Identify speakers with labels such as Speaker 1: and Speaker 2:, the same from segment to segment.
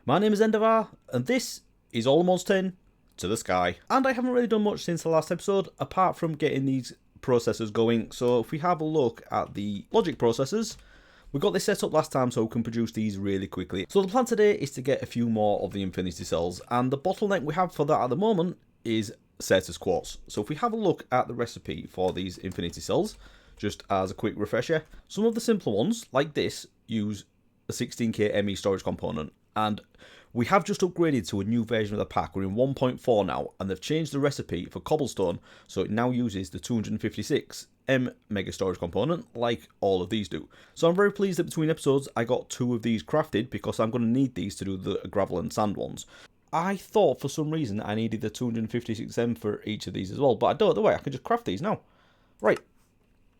Speaker 1: My name is Endevar, and this is Almost 10 to the Sky. And I haven't really done much since the last episode, apart from getting these processors going. So if we have a look at the logic processors, we got this set up last time so we can produce these really quickly. So the plan today is to get a few more of the infinity cells, and the bottleneck we have for that at the moment is Certus quartz. So if we have a look at the recipe for these infinity cells, just as a quick refresher, some of the simpler ones, like this, use a 16k ME storage component, and we have just upgraded to a new version of the pack. We're in 1.4 now, and they've changed the recipe for cobblestone, so it now uses the 256 mega storage component, like all of these do. So I'm very pleased that between episodes I got 2 of these crafted, because I'm going to need these to do the gravel and sand ones. I thought for some reason I needed the 256M for each of these as well, but I don't know the way. I can just craft these now. Right,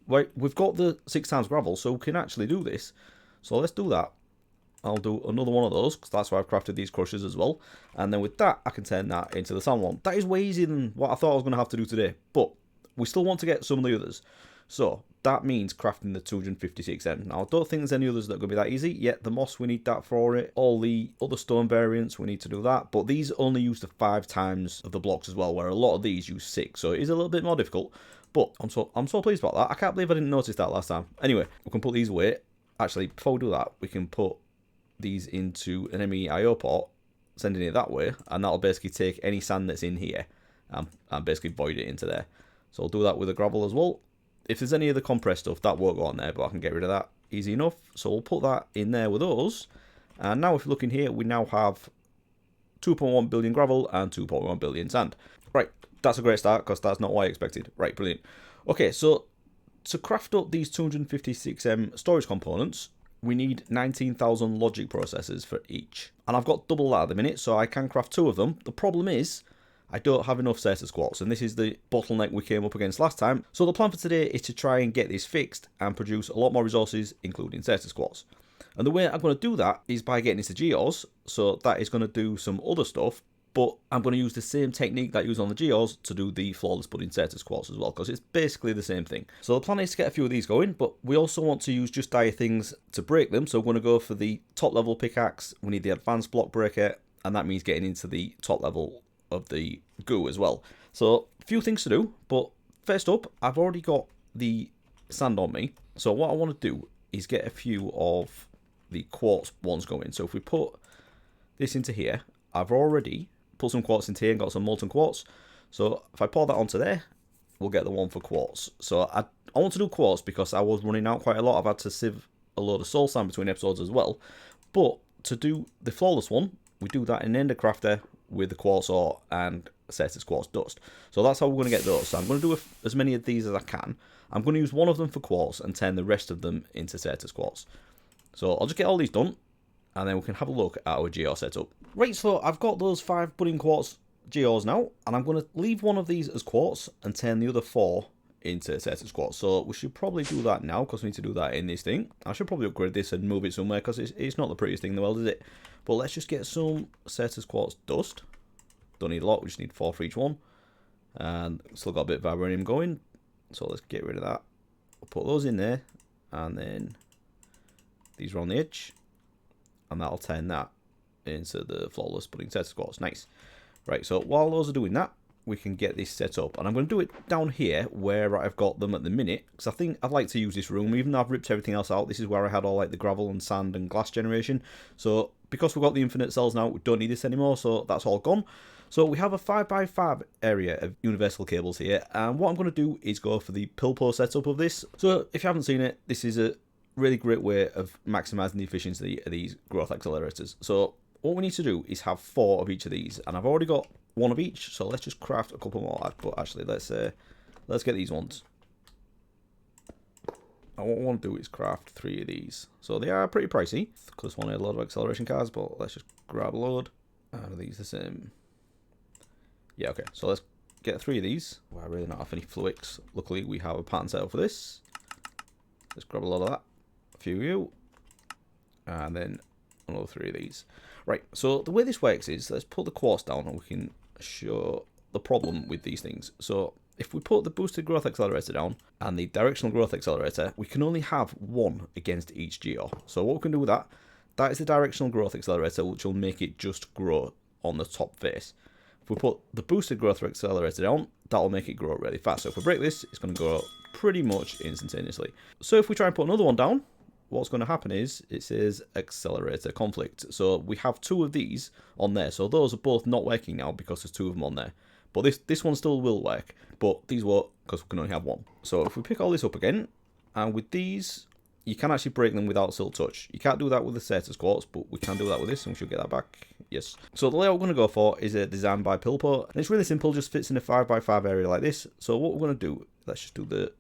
Speaker 1: we've got the 6 times gravel, so we can actually do this. So let's do that. I'll do another one of those, because that's why I've crafted these crushers as well. And then with that, I can turn that into the sand one. That is way easier than what I thought I was going to have to do today. But we still want to get some of the others. So that means crafting the 256M. Now, I don't think there's any others that are going to be that easy. Yet the moss, we need that for it. All the other stone variants, we need to do that. But these only use the 5 times of the blocks as well, where a lot of these use 6. So it is a little bit more difficult. But I'm so pleased about that. I can't believe I didn't notice that last time. Anyway, we can put these away. Actually, before we do that, we can put these into an MEIO port, sending it that way, and that'll basically take any sand that's in here and basically void it into there. So I'll do that with the gravel as well. If there's any of the compressed stuff, that won't go on there, but I can get rid of that easy enough. So we'll put that in there with those. And now if you look in here, we now have 2.1 billion gravel and 2.1 billion sand. Right, that's a great start, because that's not what I expected. Right, brilliant. Okay, so to craft up these 256M storage components, we need 19,000 logic processors for each. And I've got double that at the minute, so I can craft 2 of them. The problem is, I don't have enough Certus quartz, and this is the bottleneck we came up against last time. So the plan for today is to try and get this fixed and produce a lot more resources, including Certus quartz. And the way I'm going to do that is by getting into Geores, so that is going to do some other stuff, but I'm going to use the same technique that I use on the Geores to do the flawless pudding Certus quartz as well, because it's basically the same thing. So the plan is to get a few of these going, but we also want to use just dire things to break them. So we're going to go for the top level pickaxe. We need the advanced block breaker, and that means getting into the top level of the goo as well. So a few things to do, but first up, I've already got the sand on me. So what I want to do is get a few of the quartz ones going. So if we put this into here, I've already put some quartz into here and got some molten quartz. So if I pour that onto there, we'll get the one for quartz. So I want to do quartz because I was running out quite a lot. I've had to sieve a load of soul sand between episodes as well. But to do the flawless one, we do that in Ender Crafter with the quartz ore and Certus quartz dust. So that's how we're going to get those. So I'm going to do as many of these as I can. I'm going to use one of them for quartz and turn the rest of them into Certus quartz. So I'll just get all these done, and then we can have a look at our Geore setup. Right, so I've got those 5 budding quartz Geores now, and I'm going to leave one of these as quartz and turn the other 4 into Certus quartz. So we should probably do that now, because we need to do that in this thing. I should probably upgrade this and move it somewhere, because it's not the prettiest thing in the world, is it? But let's just get some Certus quartz dust. Don't need a lot, we just need 4 for each one. And still got a bit of vibranium going, so let's get rid of that. We'll put those in there, and then these are on the edge, and that'll turn that into the flawless pudding Certus quartz. Nice. Right, so while those are doing that, we can get this set up, and I'm going to do it down here where I've got them at the minute, because I think I'd like to use this room. Even though I've ripped everything else out, this is where I had all like the gravel and sand and glass generation. So because we've got the infinite cells now, we don't need this anymore, so that's all gone. So we have a 5x5 area of universal cables here, and what I'm going to do is go for the Pilpo setup of this. So if you haven't seen it, this is a really great way of maximizing the efficiency of these growth accelerators. So what we need to do is have 4 of each of these, and I've already got 1 of each, so let's just craft a couple more. But actually, let's get these ones. And what I want to do is craft 3 of these. So they are pretty pricey, because one had a lot of acceleration cards, but let's just grab a load. Are these the same? Yeah, okay, so let's get 3 of these. Well, I really don't have any fluix. Luckily, we have a pattern set up for this. Let's grab a lot of that. A few of you. And then another 3 of these. Right, so the way this works is, let's put the quartz down and we can show the problem with these things. So if we put the boosted growth accelerator down and the directional growth accelerator, we can only have 1 against each geo. So what we can do with that, That is the directional growth accelerator, which will make it just grow on the top face. If we put the boosted growth accelerator down, that will make it grow really fast. So if we break this, it's going to grow pretty much instantaneously. So if we try and put another one down, what's going to happen is it says accelerator conflict. So we have 2 of these on there. So those are both not working now because there's 2 of them on there. But this one still will work, but these won't because we can only have 1. So if we pick all this up again, and with these, you can actually break them without silk touch. You can't do that with the status quartz, but we can do that with this, and we should get that back. Yes. So the layout we're going to go for is a design by Pilpo, and it's really simple, just fits in a 5x5 area like this. So what we're going to do, let's just do the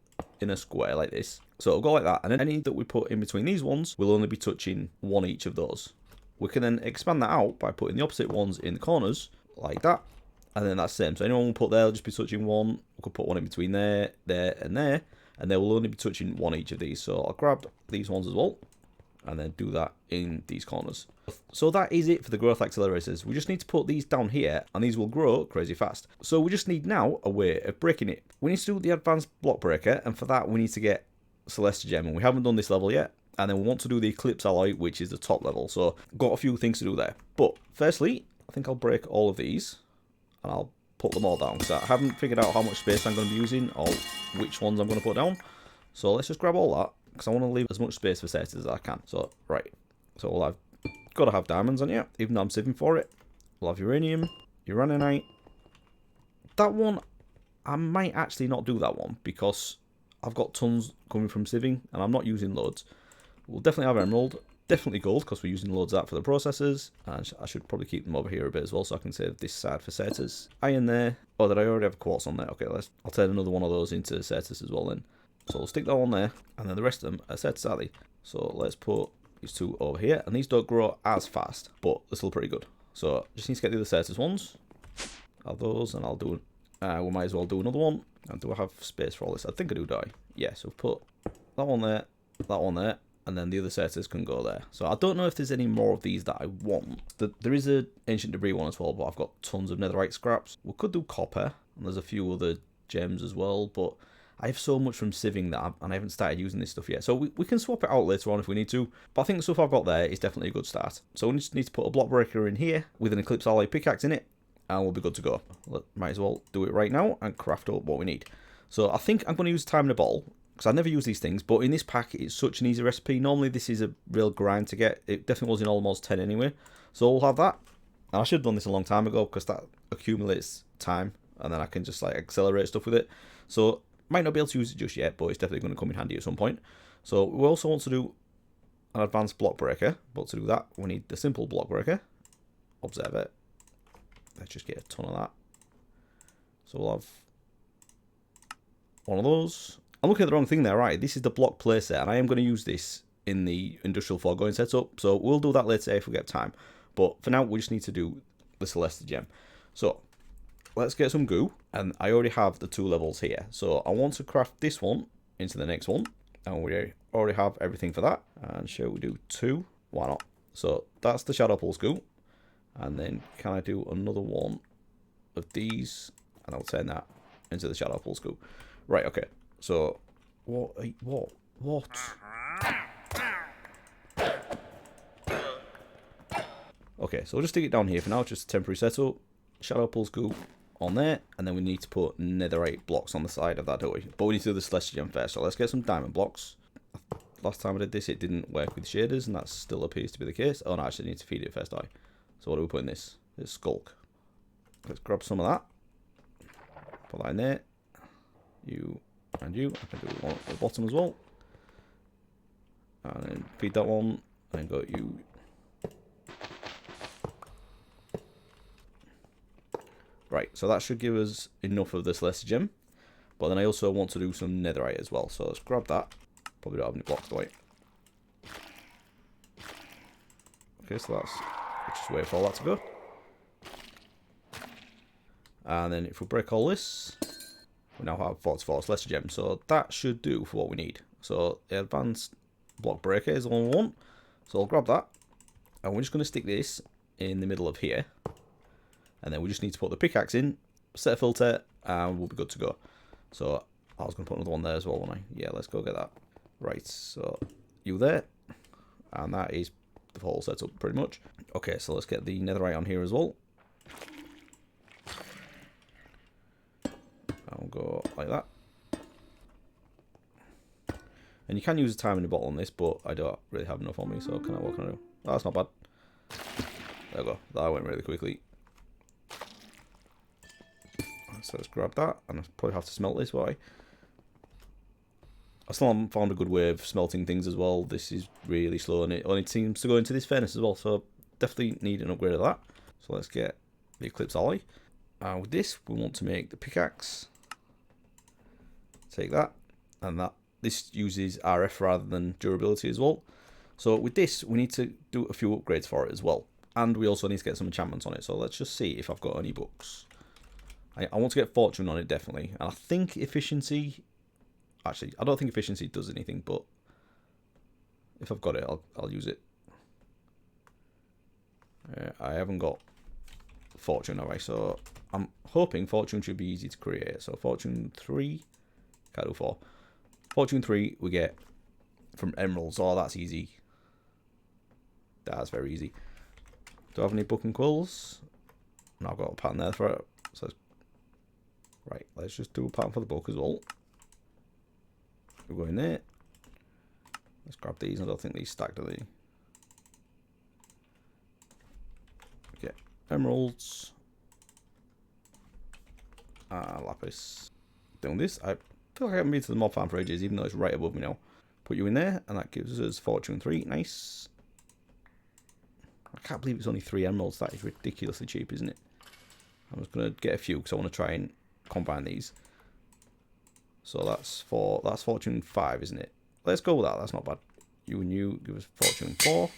Speaker 1: inner square like this. So it'll go like that, and then any that we put in between these ones will only be touching 1 each of those. We can then expand that out by putting the opposite ones in the corners, like that. And then that's the same. So anyone will put there will just be touching 1. We could put 1 in between there, there, and there. And they will only be touching 1 each of these. So I'll grab these ones as well. And then do that in these corners. So that is it for the growth accelerators. We just need to put these down here. And these will grow crazy fast. So we just need now a way of breaking it. We need to do the advanced block breaker. And for that we need to get Celestial Gem. And we haven't done this level yet. And then we want to do the Eclipse Alloy, which is the top level. So got a few things to do there. But firstly, I think I'll break all of these. And I'll put them all down, because I haven't figured out how much space I'm going to be using or which ones I'm going to put down. So let's just grab all that, because I want to leave as much space for sets as I can. So, right. So I've got to have diamonds on here, even though I'm sieving for it. We'll have uranium, uraninite. That one, I might actually not do that one, because I've got tons coming from sieving, and I'm not using loads. We'll definitely have emerald. Definitely gold, because we're using loads of that for the processors. And I should probably keep them over here a bit as well, so I can save this side for setters. Iron there. Oh, did I already have quartz on there? Okay, I'll turn another one of those into setters as well then. So we'll stick that one there, and then the rest of them are setters, are they? So let's put these 2 over here, and these don't grow as fast, but they're still pretty good. So just need to get the other setters ones. Have those, and I'll do. We might as well do another one. And do I have space for all this? I think I do, die. Yeah, so put that one there, that one there. And then the other setters can go there. So I don't know if there's any more of these that I want. There is an ancient debris one as well, but I've got tons of netherite scraps. We could do copper, and there's a few other gems as well, but I have so much from sieving that and I haven't started using this stuff yet. So we can swap it out later on if we need to, but I think the stuff I've got there is definitely a good start. So we just need to put a block breaker in here with an Eclipse Alloy pickaxe in it, and we'll be good to go. Might as well do it right now and craft up what we need. So I think I'm going to use time in a bottle, because I never use these things, but in this pack it's such an easy recipe. Normally this is a real grind to get. It definitely was in almost 10 anyway. So we'll have that. And I should have done this a long time ago, because that accumulates time, and then I can just like accelerate stuff with it. So might not be able to use it just yet, but it's definitely going to come in handy at some point. So we also want to do an advanced block breaker, but to do that we need the simple block breaker. Observe it. Let's just get a ton of that. So we'll have one of those. I'm looking at the wrong thing there, right? This is the block placer, and I am going to use this in the industrial foregoing setup. So we'll do that later if we get time. But for now, we just need to do the Celestial Gem. So let's get some goo, and I already have the 2 levels here. So I want to craft this one into the next one, and we already have everything for that. And shall we do 2? Why not? So that's the Shadow Pulse goo. And then can I do another one of these? And I'll turn that into the Shadow Pulse goo. Right, okay. So, what? Okay, so we'll just stick it down here for now, just a temporary setup. Shadow Pulse goo on there, and then we need to put netherite blocks on the side of that, don't we? But we need to do the Celestial Gem first, so let's get some diamond blocks. Last time I did this, it didn't work with shaders, and that still appears to be the case. Oh no, I actually need to feed it first, So what do we put in this? This skulk. Let's grab some of that. Put that in there. You and you. I can do one at the bottom as well. And then feed that one. And then go you. Right, so that should give us enough of the Celestial Gem. But then I also want to do some netherite as well. So let's grab that. Probably don't have any blocks to wait. Okay, so let's just wait for all that to go. And then if we break all this, we now have 44 Celestial Gems. So that should do for what we need. So the advanced block breaker is the one we want. So I'll grab that. And we're just going to stick this in the middle of here. And then we just need to put the pickaxe in, set a filter, and we'll be good to go. So I was going to put another one there as well, won't I? Yeah, let's go get that. Right, so you there. And that is the whole setup pretty much. Okay, so let's get the netherite on here as well. I'll go like that. And you can use a timing bottle on this, but I don't really have enough on me, so what can I do? Oh, that's not bad. There we go. That went really quickly. So let's grab that, and I probably have to smelt this, why? I still haven't found a good way of smelting things as well. This is really slow, and it only seems to go into this furnace as well, so definitely need an upgrade of that. So let's get the Eclipse Alloy. And with this, we want to make the pickaxe. Take that, and that. This uses RF rather than durability as well. So with this, we need to do a few upgrades for it as well. And we also need to get some enchantments on it. So let's just see if I've got any books. I want to get fortune on it, definitely. And I think efficiency... Actually, I don't think efficiency does anything, but if I've got it, I'll use it. I haven't got fortune, have I? So I'm hoping fortune should be easy to create. So fortune 3, can't do 4. Fortune 3 we get from emeralds. Oh, that's easy. That's very easy. Do I have any book and quills? No, I've got a pattern there for it. So right, let's just do a pattern for the book as well. We'll go in there. Let's grab these. I don't think these stacked, are they? Okay, emeralds. Lapis. Doing this. I feel like I haven't been to the mob farm for ages, even though it's right above me now. Put you in there, and that gives us fortune 3. Nice. I can't believe it's only 3 emeralds. That is ridiculously cheap, isn't it? I'm just going to get a few because I want to try and combine these. So that's fortune 5, isn't it? Let's go with that. That's not bad. You and you give us fortune 4.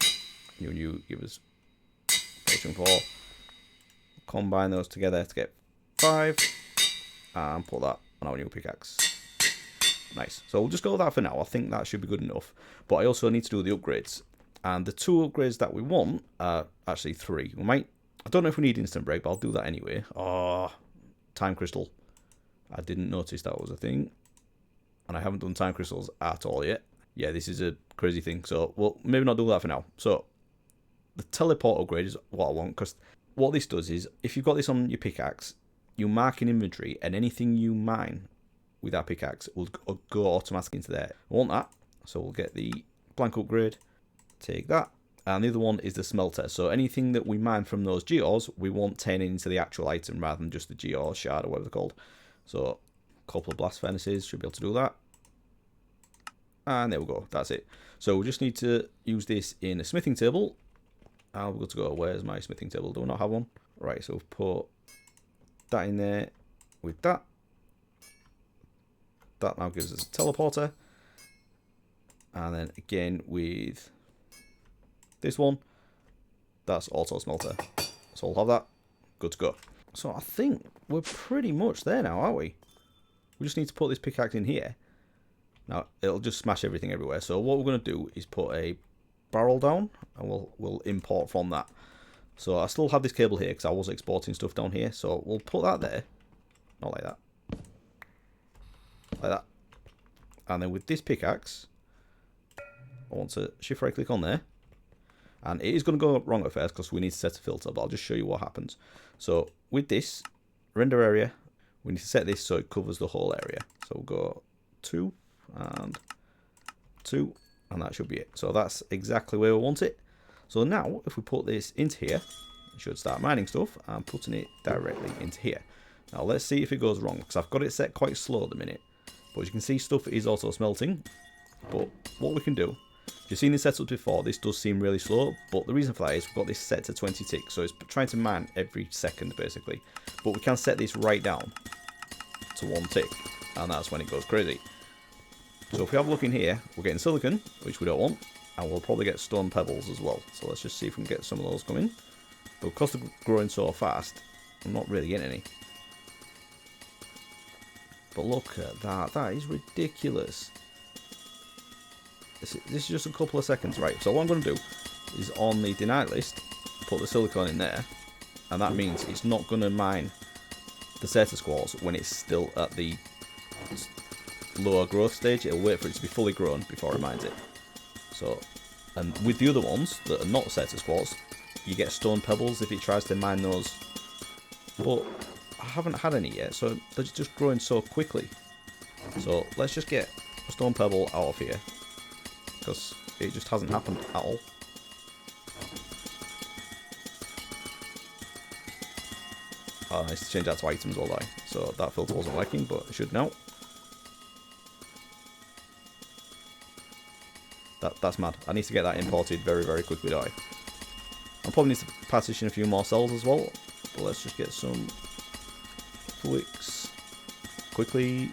Speaker 1: You and you give us fortune 4. Combine those together to get 5. And put that on our new pickaxe. Nice. So we'll just go with that for now. I think that should be good enough. But I also need to do the upgrades. And the 2 upgrades that we want are actually 3. We might... I don't know if we need instant break, but I'll do that anyway. Oh, time crystal. I didn't notice that was a thing. And I haven't done time crystals at all yet. Yeah, this is a crazy thing. So, well, maybe not do that for now. So, the teleport upgrade is what I want. Because what this does is, if you've got this on your pickaxe, you mark in inventory, and anything you mine with that pickaxe will go automatically into there. I want that. So, we'll get the blank upgrade. Take that. And the other one is the smelter. So anything that we mine from those geores, we want turning into the actual item rather than just the geore shard or whatever they're called. So a couple of blast furnaces should be able to do that. And there we go. That's it. So we just need to use this in a smithing table. And we're good to go. Where's my smithing table? Do I not have one? Right, so we've put that in there with that. That now gives us a teleporter. And then again with... this one, that's auto smelter. So we'll have that. Good to go. So I think we're pretty much there now, aren't we? We just need to put this pickaxe in here. Now, it'll just smash everything everywhere. So what we're going to do is put a barrel down, and we'll import from that. So I still have this cable here, because I was exporting stuff down here. So we'll put that there. Not like that. Like that. And then with this pickaxe, I want to shift right click on there. And it is going to go wrong at first because we need to set a filter, but I'll just show you what happens. So with this render area, we need to set this so it covers the whole area. So we'll go 2 and 2, and that should be it. So that's exactly where we want it. So now if we put this into here, it should start mining stuff and putting it directly into here. Now let's see if it goes wrong, because I've got it set quite slow at the minute. But as you can see, stuff is also smelting. But what we can do, if you've seen this setup before, this does seem really slow, but the reason for that is we've got this set to 20 ticks, so it's trying to mine every second basically. But we can set this right down to 1 tick, and that's when it goes crazy. So if we have a look in here, we're getting silicon, which we don't want, and we'll probably get stone pebbles as well. So let's just see if we can get some of those coming. But because they're growing so fast, I'm not really getting any. But look at that, that is ridiculous. This is just a couple of seconds, right? So what I'm going to do is on the denied list, put the silicon in there, and that means it's not going to mine the status quartz when it's still at the lower growth stage. It'll wait for it to be fully grown before it mines it. So And with the other ones that are not set as quartz, you get stone pebbles if it tries to mine those. But I haven't had any yet, so they're just growing so quickly. So let's just get a stone pebble out of here, because it just hasn't happened at all. I need to change that to items all day, so that filter wasn't working, but it should now. That's mad. I need to get that imported very, very quickly, don't I? I'll probably need to partition a few more cells as well, but let's just get some Flix quickly,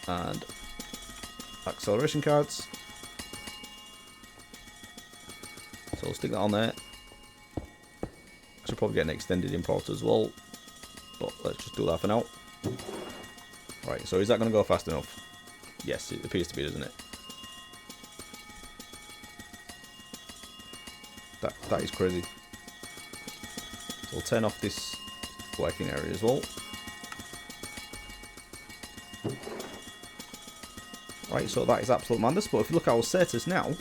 Speaker 1: and acceleration cards. So we'll stick that on there. I should probably get an extended import as well, but let's just do that for now. Right, so is that going to go fast enough? Yes, it appears to be, doesn't it? That is crazy. So we'll turn off this working area as well. Right, so that is absolute madness. But if you look at our status now,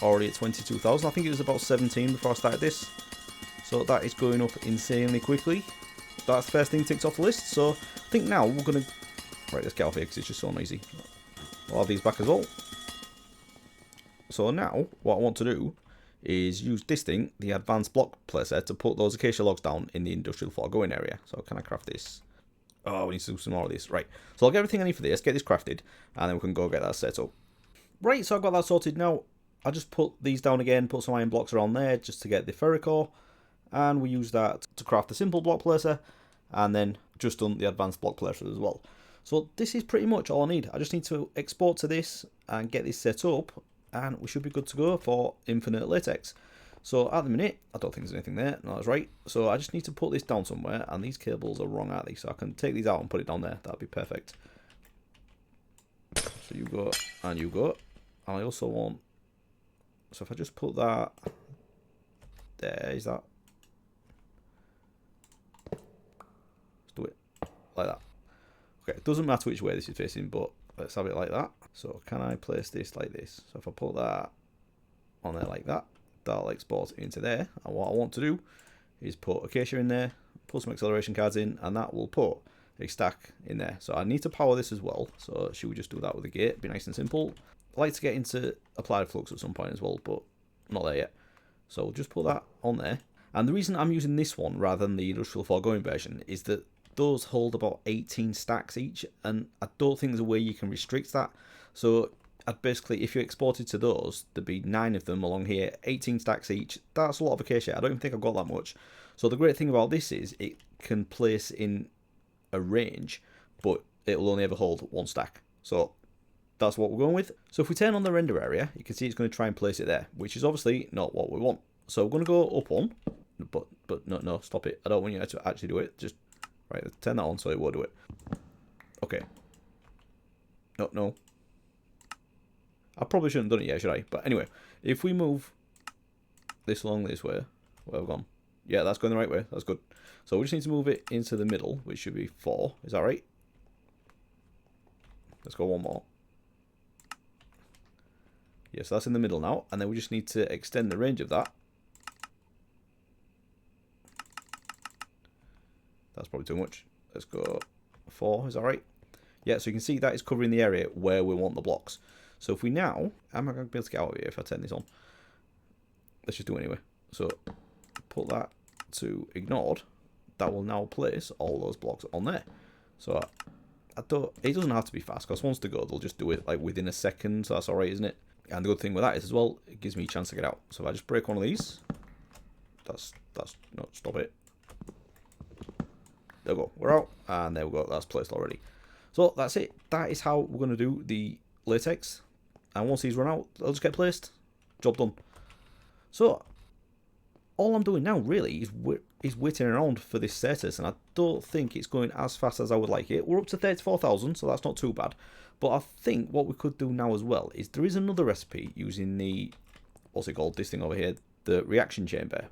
Speaker 1: already at 22,000. I think it was about 17 before I started this. So that is going up insanely quickly. That's the first thing ticked off the list. So I think now we're going to... Right, let's get off here because it's just so noisy. I'll have these back as well. So now, what I want to do is use this thing, the advanced block placer, to put those acacia logs down in the industrial foregoing area. So can I craft this? Oh, we need to do some more of this. Right, so I'll get everything I need for this, get this crafted, and then we can go get that set up. Right, so I've got that sorted now. I just put these down again, put some iron blocks around there just to get the ferric ore, and we use that to craft the simple block placer, and then just done the advanced block placer as well. So this is pretty much all I need. I just need to export to this and get this set up, and we should be good to go for infinite latex. So at the minute, I don't think there's anything there. No, that's right. So I just need to put this down somewhere, and these cables are wrong, aren't they? So I can take these out and put it down there. That'd be perfect. So you go, and you go. And I also want... So if I just put that... There, is that... Let's do it like that. Okay, it doesn't matter which way this is facing, but let's have it like that. So can I place this like this? So if I put that on there like that, that'll export into there. And what I want to do is put acacia in there, put some acceleration cards in, and that will put a stack in there. So I need to power this as well. So should we just do that with a gate? Be nice and simple. I like to get into applied flux at some point as well, but not there yet. So we'll just put that on there. And the reason I'm using this one rather than the industrial foregoing version is that those hold about 18 stacks each, and I don't think there's a way you can restrict that. So I'd basically, if you exported to those, there'd be 9 of them along here, 18 stacks each. That's a lot of acacia. I don't even think I've got that much. So the great thing about this is it can place in a range, but it'll only ever hold 1 stack. So that's what we're going with. So if we turn on the render area, you can see it's going to try and place it there, which is obviously not what we want. So we're going to go up 1, but no, stop it. I don't want you to actually do it. Just, right, let's turn that on so it won't do it. Okay. No. I probably shouldn't have done it yet, should I? But anyway, if we move this along this way, where have we gone? Yeah, that's going the right way. That's good. So we just need to move it into the middle, which should be 4. Is that right? Let's go 1 more. Yeah, so that's in the middle now. And then we just need to extend the range of that. That's probably too much. Let's go 4. Is that right? Yeah, so you can see that is covering the area where we want the blocks. So if we now... Am I going to be able to get out of here if I turn this on? Let's just do it anyway. So put that to ignored. That will now place all those blocks on there. So I don't... It doesn't have to be fast, because once they go, they'll just do it like within a second. So that's alright, isn't it? And the good thing with that is as well, it gives me a chance to get out. So if I just break one of these... That's... No, stop it. There we go. We're out. And there we go. That's placed already. So that's it. That is how we're going to do the latex. And once these run out, they'll just get placed. Job done. So all I'm doing now really is waiting around for this status, and I don't think it's going as fast as I would like it. We're up to 34,000, so that's not too bad. But I think what we could do now as well is there is another recipe using the, what's it called, this thing over here, the reaction chamber,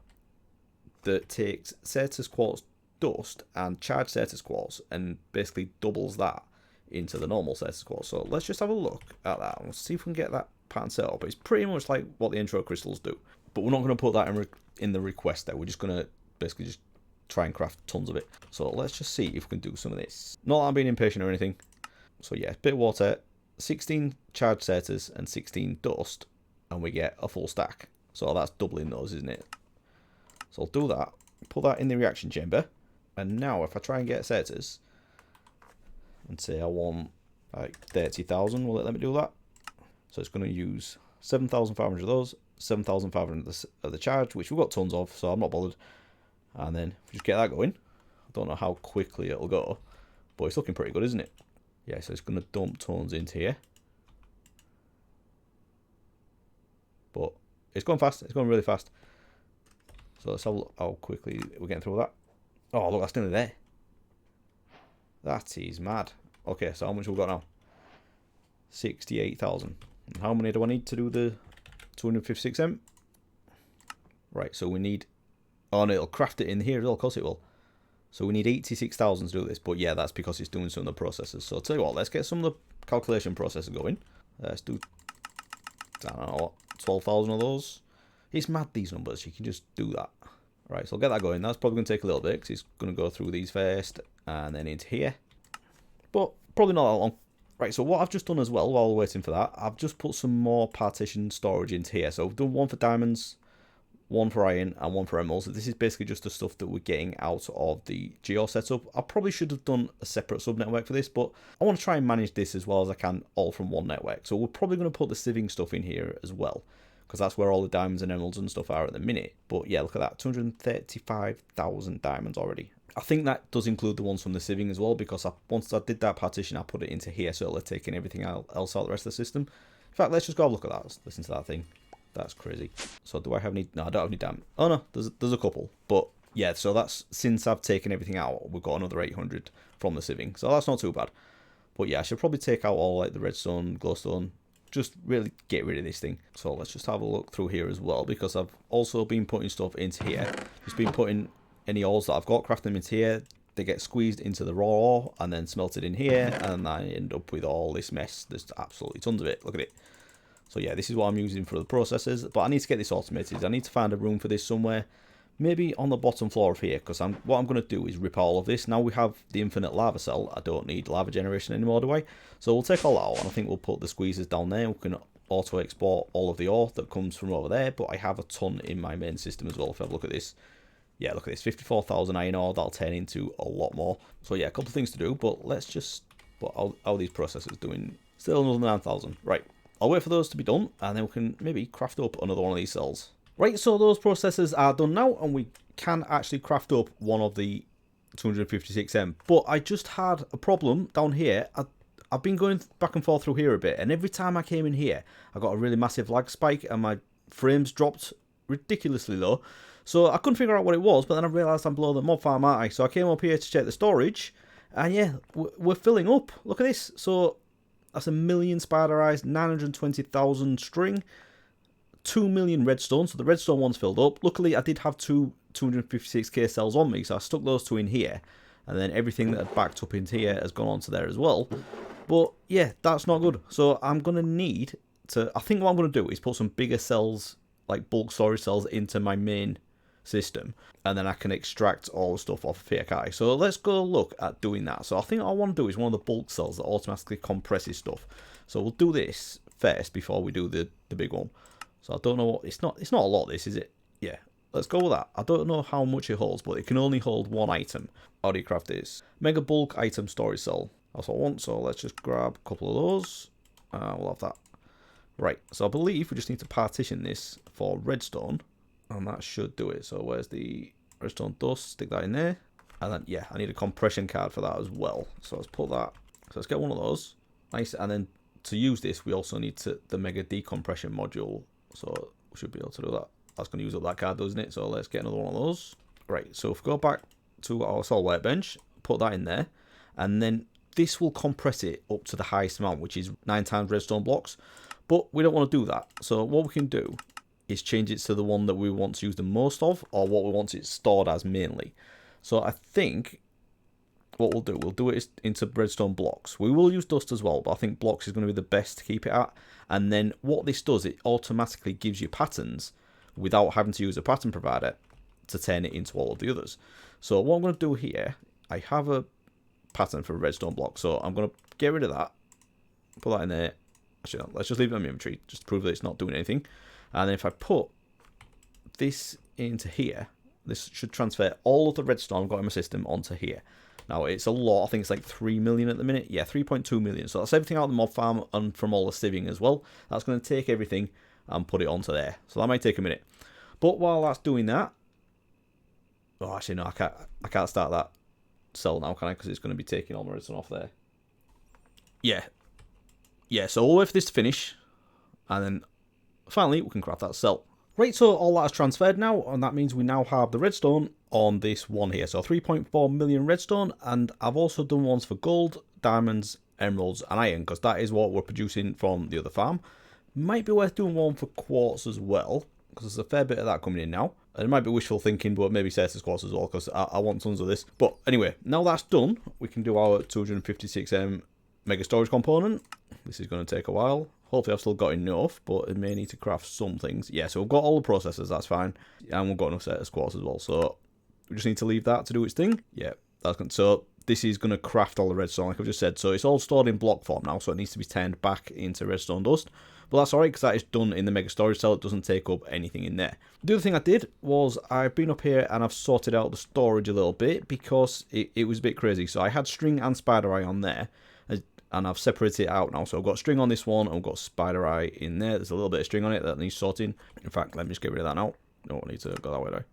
Speaker 1: that takes Certus quartz dust and charged Certus quartz and basically doubles that into the normal Certus quartz. So let's just have a look at that and see if we can get that pattern setup. It's pretty much like what the intro crystals do. But we're not going to put that in the request there. We're just going to basically just try and craft tons of it. So let's just see if we can do some of this. Not that I'm being impatient or anything. So yeah, bit of water, 16 charged setters and 16 dust, and we get a full stack. So that's doubling those, isn't it? So I'll do that, put that in the reaction chamber, and now if I try and get setters, and say I want like 30,000, will it let me do that? So it's going to use 7,500 of those, 7,500 of the charge, which we've got tons of, so I'm not bothered. And then if we just get that going, I don't know how quickly it'll go, but it's looking pretty good, isn't it? Yeah, so it's going to dump tons into here. But it's going fast. It's going really fast. So let's have a look how quickly we're getting through that. Oh, look, that's nearly there. That is mad. Okay, so how much have we got now? 68,000. And how many do I need to do the 256M? Right, so we need... Oh, no, it'll craft it in here as well. Of course it will. So we need 86,000 to do this. But yeah, that's because it's doing some of the processes. So I'll tell you what, let's get some of the calculation processes going. Let's do, I don't know what, 12,000 of those. It's mad, these numbers. You can just do that. Right, so I'll get that going. That's probably going to take a little bit because it's going to go through these first and then into here. But probably not that long. Right, so what I've just done as well while we're waiting for that, I've just put some more partition storage into here. So I've done one for diamonds, one for iron, and one for emeralds. This is basically just the stuff that we're getting out of the Geore setup. I probably should have done a separate sub-network for this, but I want to try and manage this as well as I can, all from one network. So we're probably going to put the sieving stuff in here as well, because that's where all the diamonds and emeralds and stuff are at the minute. But yeah, look at that, 235,000 diamonds already. I think that does include the ones from the sieving as well, because once I did that partition, I put it into here, so it'll have taken everything else out the rest of the system. In fact, let's just go have a look at that. Let's listen to that thing. That's crazy. So do I have any... No, I don't have any diamond. Oh no, there's a couple. But yeah, so that's since I've taken everything out, we've got another 800 from the sieving. So that's not too bad. But yeah, I should probably take out all like the redstone, glowstone, just really get rid of this thing. So let's just have a look through here as well, because I've also been putting stuff into here. Just been putting any ores that I've got, crafting them into here. They get squeezed into the raw ore and then smelted in here, and I end up with all this mess. There's absolutely tons of it. Look at it. So yeah, this is what I'm using for the processes, but I need to get this automated. I need to find a room for this somewhere, maybe on the bottom floor of here, because what I'm going to do is rip all of this. Now we have the infinite lava cell, I don't need lava generation anymore, do I? So we'll take all that out, and I think we'll put the squeezers down there. We can auto export all of the ore that comes from over there, but I have a ton in my main system as well. If I have a look at this, yeah, look at this, 54,000 iron ore, that'll turn into a lot more. So yeah, a couple of things to do, but let's just put how are these processes doing? Still another 9,000, right. I'll wait for those to be done, and then we can maybe craft up another one of these cells. Right, so those processes are done now, and we can actually craft up one of the 256M. But I just had a problem down here. I've been going back and forth through here a bit, and every time I came in here, I got a really massive lag spike, and my frames dropped ridiculously low. So I couldn't figure out what it was, but then I realised I'm below the mob farm, aren't I? So I came up here to check the storage, and yeah, we're filling up. Look at this. So that's 1 million spider eyes, 920,000 string, 2 million redstone. So the redstone one's filled up. Luckily, I did have two 256k cells on me, so I stuck those two in here. And then everything that had backed up into here has gone onto there as well. But yeah, that's not good. So I'm going to need to... I think what I'm going to do is put some bigger cells, like bulk storage cells, into my main system, and then I can extract all the stuff off of here, can't I? So let's go look at doing that. So I think what I want to do is one of the bulk cells that automatically compresses stuff. So we'll do this first before we do the big one. So I don't know what, it's not a lot, this, is it? Yeah, let's go with that. I don't know how much it holds, but it can only hold one item. How do you craft this? Mega bulk item storage cell. That's what I want, so let's just grab a couple of those. We'll have that. Right, so I believe we just need to partition this for redstone, and that should do it. So where's the redstone dust? Stick that in there. And then, yeah, I need a compression card for that as well. So let's put that. So let's get one of those. Nice. And then to use this, we also need the mega decompression module. So we should be able to do that. That's going to use up that card, doesn't it? So let's get another one of those. Right, so if we go back to our soul workbench, put that in there, and then this will compress it up to the highest amount, which is 9 times redstone blocks. But we don't want to do that. So what we can do is change it to the one that we want to use the most of, or what we want it stored as mainly. So I think what we'll do it into redstone blocks. We will use dust as well, but I think blocks is going to be the best to keep it at. And then what this does, it automatically gives you patterns without having to use a pattern provider to turn it into all of the others. So what I'm going to do here, I have a pattern for a redstone block, so I'm going to get rid of that, put that in there. Actually, no, let's just leave it in my inventory, just to prove that it's not doing anything. And then if I put this into here, this should transfer all of the redstone I've got in my system onto here. Now, it's a lot. I think it's like 3 million at the minute. Yeah, 3.2 million. So that's everything out of the mob farm and from all the sieving as well. That's going to take everything and put it onto there. So that might take a minute. But while that's doing that... Oh, actually, no, I can't start that cell now, can I? Because it's going to be taking all my redstone off there. Yeah, so we'll wait for this to finish. And then, finally, we can craft that cell. Right, so all that has transferred now, and that means we now have the redstone on this one here. So 3.4 million redstone, and I've also done ones for gold, diamonds, emeralds, and iron, because that is what we're producing from the other farm. Might be worth doing one for quartz as well, because there's a fair bit of that coming in now. And it might be wishful thinking, but maybe Cetus quartz as well, because I want tons of this. But anyway, now that's done, we can do our 256M mega storage component. This is going to take a while. Hopefully I've still got enough, but it may need to craft some things. Yeah, so we've got all the processors, that's fine. And we've got enough Cetus quartz as well, so we just need to leave that to do its thing. Yeah, that's good. So this is going to craft all the redstone, like I've just said. So it's all stored in block form now, so it needs to be turned back into redstone dust. But that's alright, because that is done in the mega storage cell. It doesn't take up anything in there. The other thing I did was I've been up here and I've sorted out the storage a little bit, because it was a bit crazy. So I had string and spider eye on there, and I've separated it out now. So I've got string on this one, and I've got spider eye in there. There's a little bit of string on it that needs sorting. In fact, let me just get rid of that now. No, I need to go that way though.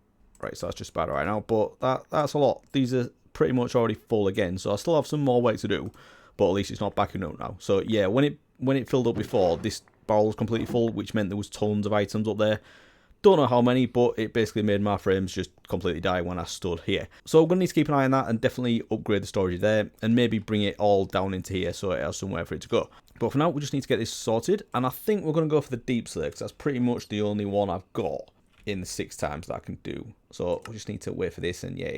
Speaker 1: Right, so that's just spider eye now, but that's a lot. These are pretty much already full again, so I still have some more work to do, but at least it's not backing up now. So yeah, when it filled up before, this barrel was completely full, which meant there was tons of items up there. Don't know how many, but it basically made my frames just completely die when I stood here. So I'm going to need to keep an eye on that and definitely upgrade the storage there, and maybe bring it all down into here so it has somewhere for it to go. But for now, we just need to get this sorted, and I think we're going to go for the deep slate, because that's pretty much the only one I've got in the 6 times that I can do. So we just need to wait for this, and yeah,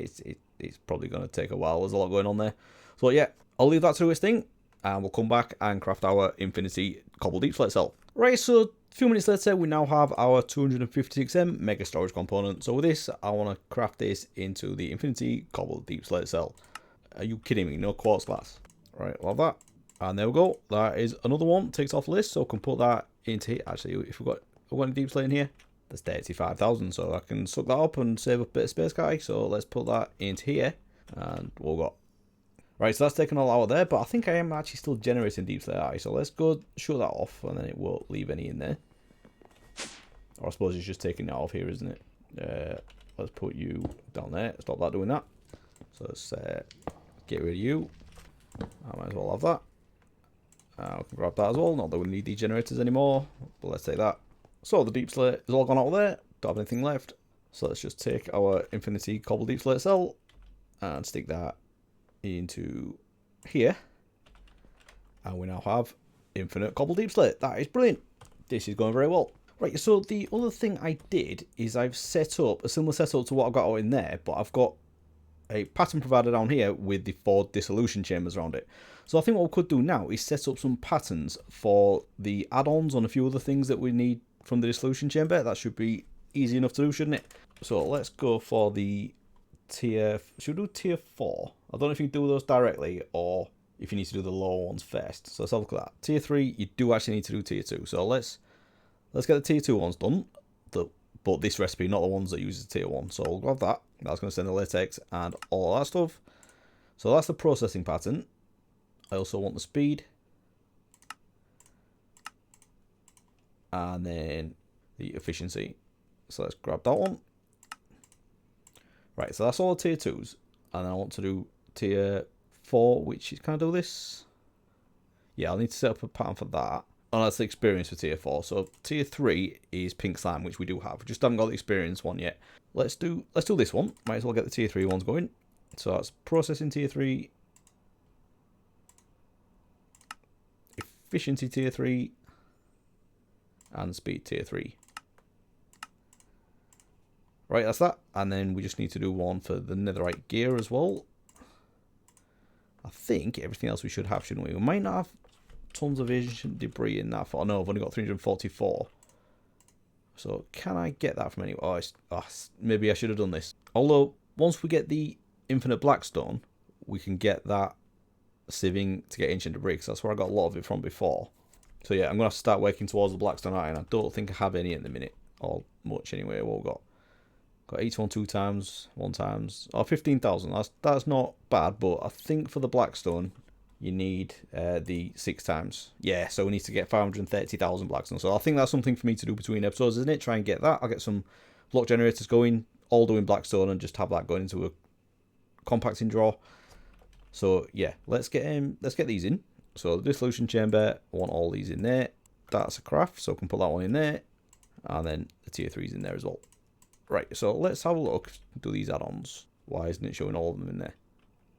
Speaker 1: it's probably going to take a while. There's a lot going on there. So yeah, I'll leave that to its thing, and we'll come back and craft our infinity cobble deep slate cell. Right, so a few minutes later, we now have our 256M mega storage component. So with this, I want to craft this into the infinity cobble deep slate cell. Are you kidding me? No quartz glass. Right, love that. And there we go. That is another one. Takes off the list, so I can put that into here. Actually, if we've got any deep slate in here, there's 35,000, so I can suck that up and save a bit of space, guy. So let's put that into here, and we'll go. Right, so that's taken all out of there, but I think I am actually still generating deep slate eye. So let's go shut that off, and then it won't leave any in there. Or I suppose it's just taking that off here, isn't it? Let's put you down there. Stop that doing that. So let's get rid of you. I might as well have that. We can grab that as well. Not that we need these generators anymore, but let's take that. So the deep slate is all gone out of there. Don't have anything left. So let's just take our infinity cobble deep slate cell and stick that into here. And we now have infinite cobble deep slate. That is brilliant. This is going very well. Right, so the other thing I did is I've set up a similar setup to what I've got out in there, but I've got a pattern provider down here with the 4 dissolution chambers around it. So I think what we could do now is set up some patterns for the add-ons on a few other things that we need from the dissolution chamber. That should be easy enough to do, shouldn't it? So let's go for the tier... Should we do tier 4? I don't know if you can do those directly or if you need to do the lower ones first. So let's have a look at that. Tier 3, you do actually need to do tier 2. So let's get the tier 2 ones done. But this recipe, not the ones that use tier 1. So we'll grab that. That's going to send the latex and all of that stuff. So that's the processing pattern. I also want the speed. And then the efficiency. So let's grab that one. Right, so that's all the tier 2s. And then I want to do tier 4, which is, can I do this? Yeah, I'll need to set up a pattern for that. And that's the experience for tier 4. So tier 3 is pink slime, which we do have. We just haven't got the experience one yet. Let's do this one. Might as well get the tier 3 ones going. So that's processing tier 3. Efficiency tier 3. And speed tier 3. Right, that's that. And then we just need to do one for the netherite gear as well. I think everything else we should have, shouldn't we? We might not have tons of ancient debris in that. Oh no, I've only got 344. So can I get that from anywhere? Maybe I should have done this. Although, once we get the infinite blackstone, we can get that sieving to get ancient debris, because that's where I got a lot of it from before. So yeah, I'm going to have to start working towards the blackstone iron. I don't think I have any at the minute, or much anyway. What we've got 81 2 times, 1 times, 15,000. That's not bad, but I think for the blackstone, you need the 6 times. Yeah, so we need to get 530,000 blackstone. So I think that's something for me to do between episodes, isn't it? Try and get that. I'll get some block generators going, all doing blackstone, and just have that going into a compacting drawer. So yeah, let's get these in. So the dissolution chamber, I want all these in there. That's a craft, so I can put that one in there, and then the tier 3's in there as well. Right, so let's have a look. Do these add-ons. Why isn't it showing all of them in there?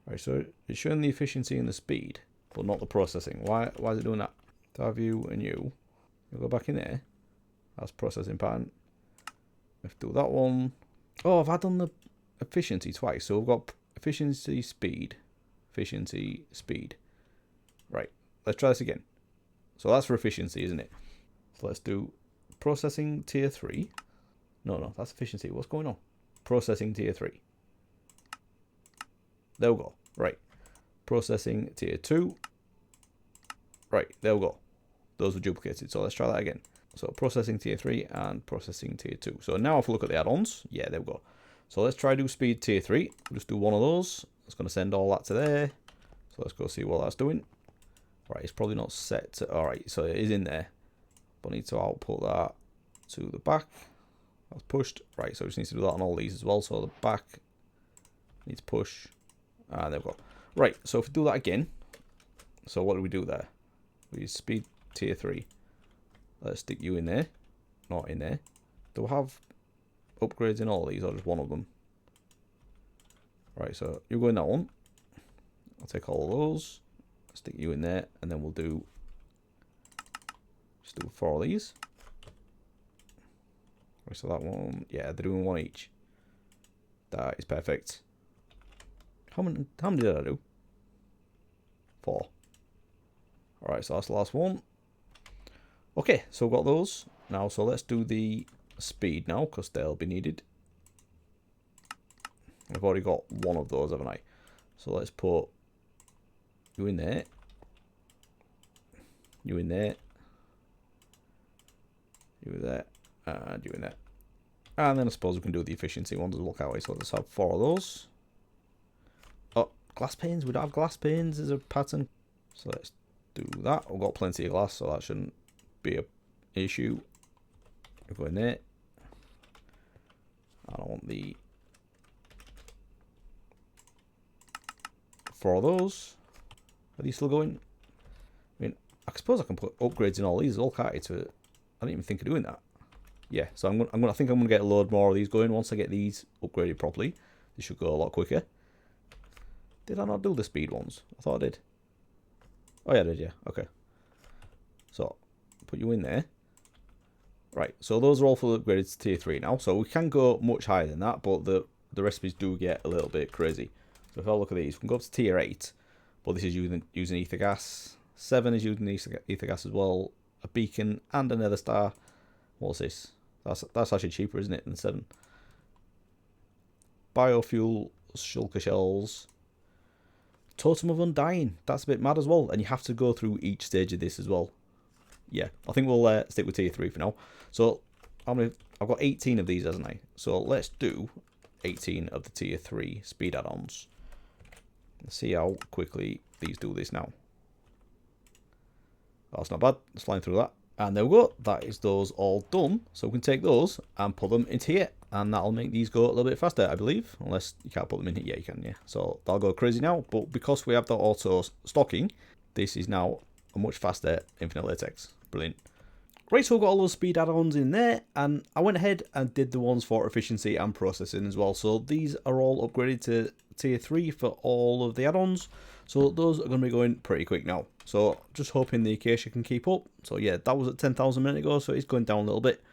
Speaker 1: Right, so it's showing the efficiency and the speed, but not the processing. Why is it doing that? Tab view and you go back in there. That's processing pattern. Let's do that one. Oh, I've done the efficiency twice. So we've got efficiency, speed. Efficiency, speed. Right, let's try this again. So that's for efficiency, isn't it? So let's do processing tier 3. No, that's efficiency. What's going on? Processing tier 3. There we go. Right. Processing tier 2. Right, there we go. Those were duplicated. So let's try that again. So processing tier 3 and processing tier 2. So now if we look at the add-ons, yeah, there we go. So let's try do speed tier 3. We'll just do one of those. It's going to send all that to there. So let's go see what that's doing. Right, it's probably not set to... Alright, so it is in there. But I need to output that to the back. That's pushed. Right, so we just need to do that on all these as well. So the back needs push. Ah, there we go. Right, so if we do that again. So what do we do there? We use speed tier 3. Let's stick you in there. Not in there. Do I have upgrades in all these or just one of them? Right, so you go in that one. I'll take all of those. Stick you in there. And then we'll do... Just do 4 of these. Right, so that one... Yeah, they're doing 1 each. That is perfect. How many did I do? 4. Alright, so that's the last one. Okay, so we've got those. Now, so let's do the speed now, because they'll be needed. I've already got one of those, haven't I? So let's put you in there. You in there. You in there. And you in there. And then I suppose we can do the efficiency ones as well, can't we? So let's have 4 of those. Oh, glass panes. We don't have glass panes as a pattern. So let's do that. We've got plenty of glass, so that shouldn't be an issue. We'll go in there. I don't want the 4 of those. Are these still going? I mean, I suppose I can put upgrades in all these as well, can't I? I didn't even think of doing that. Yeah, so I think I'm gonna get a load more of these going once I get these upgraded properly. They should go a lot quicker. Did I not do the speed ones? I thought I did. Oh yeah, I did, yeah. Okay. So put you in there. Right, so those are all fully upgraded to tier 3 now. So we can go much higher than that, but the recipes do get a little bit crazy. So if I look at these, we can go up to tier 8, but this is using ether gas. 7 is using ether gas as well. A beacon and a nether star. What's this? That's actually cheaper, isn't it, than 7? Biofuel, shulker shells. Totem of Undying. That's a bit mad as well. And you have to go through each stage of this as well. Yeah, I think we'll stick with tier 3 for now. So I've got 18 of these, hasn't I? So let's do 18 of the tier 3 speed add-ons. Let's see how quickly these do this now. That's not bad. Let's line through that. And there we go. That is those all done. So we can take those and put them into here. And that'll make these go a little bit faster, I believe. Unless you can't put them in here. Yeah, you can, yeah. So that'll go crazy now. But because we have the auto stocking, this is now a much faster infinite latex. Brilliant. Right, so we've got all those speed add-ons in there. And I went ahead and did the ones for efficiency and processing as well. So these are all upgraded to tier 3 for all of the add-ons. So those are going to be going pretty quick now. So just hoping the Acacia can keep up. So yeah, that was at 10,000 a minute ago, so it's going down a little bit.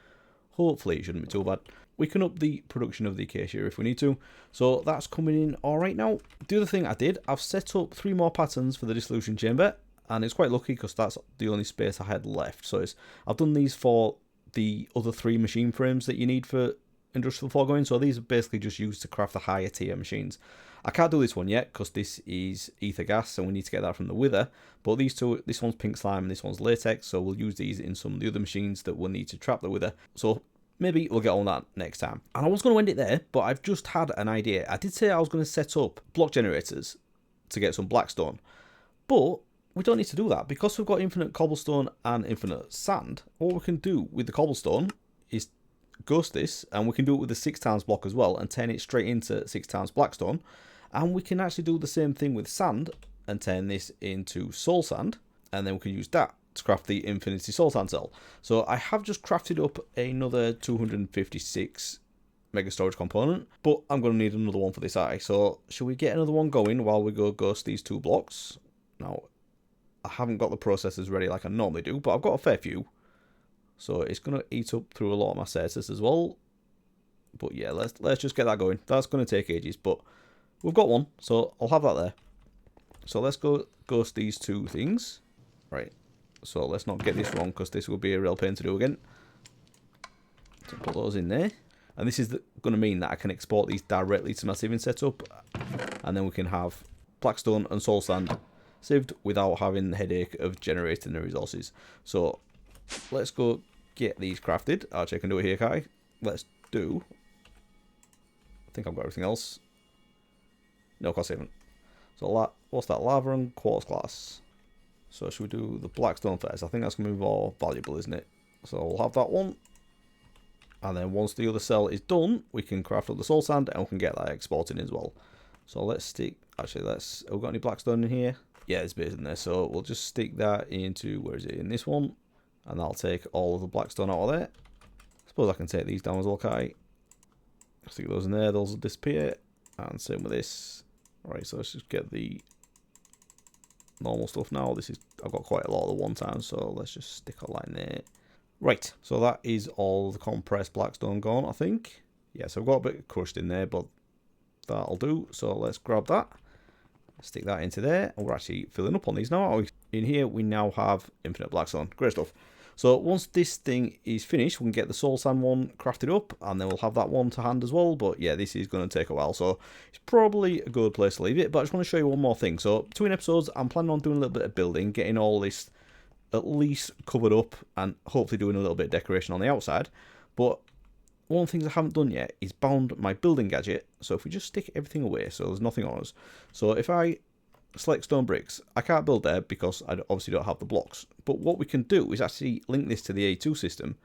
Speaker 1: Hopefully it shouldn't be too bad. we can up the production of the acacia if we need to. So that's coming in all right now. The other thing I did, I've set up 3 more patterns for the dissolution chamber, and it's quite lucky because that's the only space I had left. So I've done these for the other 3 machine frames that you need for industrial foregoing. So these are basically just used to craft the higher tier machines. I can't do this one yet because this is ether gas, and we need to get that from the wither. But these two, this one's pink slime and this one's latex, so we'll use these in some of the other machines that we'll need to trap the wither. So maybe we'll get on that next time. And I was going to end it there, but I've just had an idea. I did say I was going to set up block generators to get some blackstone, but we don't need to do that because we've got infinite cobblestone and infinite sand. What we can do with the cobblestone is ghost this, and we can do it with the 6 times block as well and turn it straight into 6 times blackstone. And we can actually do the same thing with sand and turn this into soul sand, and then we can use that to craft the infinity soul sand cell. So I have just crafted up another 256 mega storage component, but I'm going to need another one for this eye. So should we get another one going while we go ghost these 2 blocks? Now, I haven't got the processors ready like I normally do, but I've got a fair few. So it's going to eat up through a lot of my status as well. But yeah, let's just get that going. That's going to take ages, but we've got one, so I'll have that there. So let's go ghost these 2 things. Right, so let's not get this wrong because this will be a real pain to do again. So put those in there. And this is going to mean that I can export these directly to my sieving setup. And then we can have blackstone and soul sand sieved without having the headache of generating the resources. So let's go get these crafted. Actually, I can do it here, Kai. Let's do... I think I've got everything else. No, of course I haven't. So what's that? Lava and quartz glass. So should we do the blackstone first? I think that's going to be more valuable, isn't it? So we'll have that one. And then once the other cell is done, we can craft up the soul sand and we can get that exporting as well. So let's stick... Actually, have we got any blackstone in here? Yeah, there's a bit in there. So we'll just stick that into... Where is it? In this one. And that'll take all of the blackstone out of there. I suppose I can take these down as well, Kai. Stick those in there. Those will disappear. And same with this. Right, so let's just get the normal stuff now. I've got quite a lot of the one time, so let's just stick a line there. Right, so that is all the compressed blackstone gone, I think. Yeah, so I've got a bit crushed in there, but that'll do. So let's grab that, stick that into there, and we're actually filling up on these now, aren't we? In here, we now have infinite blackstone. Great stuff. So once this thing is finished, we can get the soul sand one crafted up, and then we'll have that one to hand as well. But yeah, this is going to take a while, so it's probably a good place to leave it. But I just want to show you one more thing. So between episodes, I'm planning on doing a little bit of building, getting all this at least covered up, and hopefully doing a little bit of decoration on the outside. But one of the things I haven't done yet is bound my building gadget. So if we just stick everything away, so there's nothing on us. So if I select stone bricks, I can't build there because I obviously don't have the blocks. But what we can do is actually link this to the A2 system,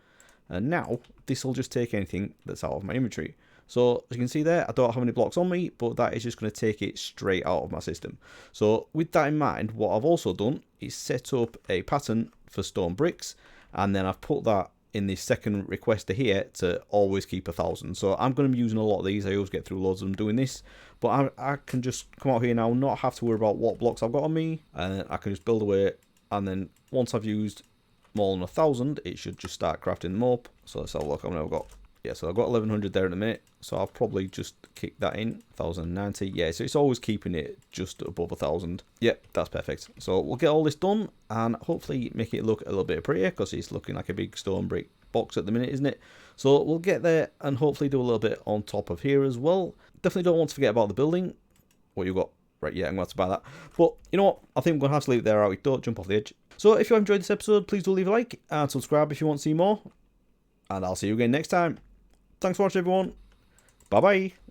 Speaker 1: and now this will just take anything that's out of my inventory. So as you can see there, I don't have any blocks on me, but that is just going to take it straight out of my system. So with that in mind, what I've also done is set up a pattern for stone bricks, and then I've put that in the second requester here to always keep 1,000. So I'm going to be using a lot of these. I always get through loads of them doing this, but I can just come out here now, not have to worry about what blocks I've got on me, and I can just build away. And then once I've used more than 1,000, it should just start crafting them up. So let's have a look. I've now got, yeah, so I've got 1,100 there in a minute. So I'll probably just kick that in. 1,090. Yeah, so it's always keeping it just above 1,000. Yep, that's perfect. So we'll get all this done and hopefully make it look a little bit prettier, because it's looking like a big stone brick box at the minute, isn't it? So we'll get there and hopefully do a little bit on top of here as well. Definitely don't want to forget about the building. What you got? Right, yeah, I'm going to have to buy that. But you know what? I think I'm going to have to leave it there, Howie. Don't jump off the edge. So if you enjoyed this episode, please do leave a like and subscribe if you want to see more. And I'll see you again next time. Thanks for watching, everyone. Bye-bye.